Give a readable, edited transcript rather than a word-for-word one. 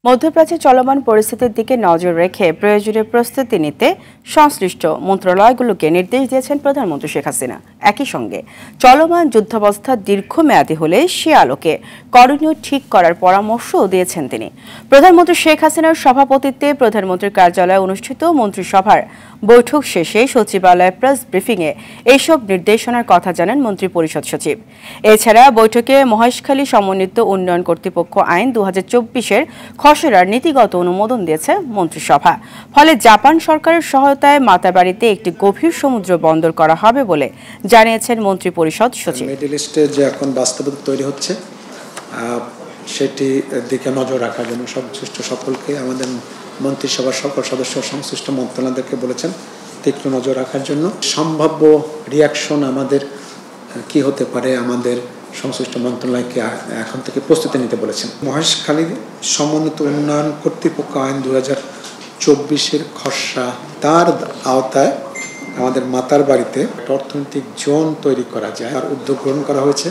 মধ্যপ্রাচ্যে চলমান পরিস্থিতির দিকে নজর রেখে প্রয়োজনীয় প্রস্তুতি নিতে সংশ্লিষ্ট মন্ত্রণালয়গুলোকে নির্দেশ দিয়েছেন প্রধানমন্ত্রী শেখ হাসিনা। একই সঙ্গে চলমান যুদ্ধাবস্থা দীর্ঘমেয়াদী হলে সে আলোকে করণীয় ঠিক করার পরামর্শও দিয়েছেন তিনি। প্রধানমন্ত্রী শেখ হাসিনার সভাপতিত্বে প্রধানমন্ত্রীর কার্যালয়ে অনুষ্ঠিত মন্ত্রিসভার বৈঠক শেষে সচিবালয় প্রেস ব্রিফিংয়ে এইসব নির্দেশনার কথা জানান মন্ত্রিপরিষদ সচিব। এছাড়া বৈঠকে মহেশখালী সমন্বিত উন্নয়ন কর্তৃপক্ষ আইন 2024-এর খসড়ার নীতিগত অনুমোদন দিয়েছে মন্ত্রিসভা। ফলে জাপান সরকারের সহায়তায় মাতাবাড়িতে একটি গভীর সমুদ্র বন্দর করা হবে বলে জানিয়েছেন মন্ত্রিপরিষদ সচিব। মিডল ইস্টে যে এখন বাস্তবতা তৈরি হচ্ছে সেটি দিকে নজর রাখার জন্য সংশ্লিষ্ট সকলকে আমাদের মন্ত্রিসভার সকল সদস্য সংশ্লিষ্ট মন্ত্রণালয়কে বলেছেন তীক্ষ্ণ নজর রাখার জন্য। সম্ভাব্য রিয়াকশন আমাদের কি হতে পারে আমাদের সংশ্লিষ্ট মন্ত্রণালয়কে এখন থেকে প্রস্তুতি নিতে বলেছেন। মহেশখালী সমন্বিত উন্নয়ন কর্তৃপক্ষ আইন 2024-এর খসড়া তার আওতায় আমাদের মাতার বাড়িতে অর্থনৈতিক জোন তৈরি করা যায় আর উদ্যোগ গ্রহণ করা হয়েছে।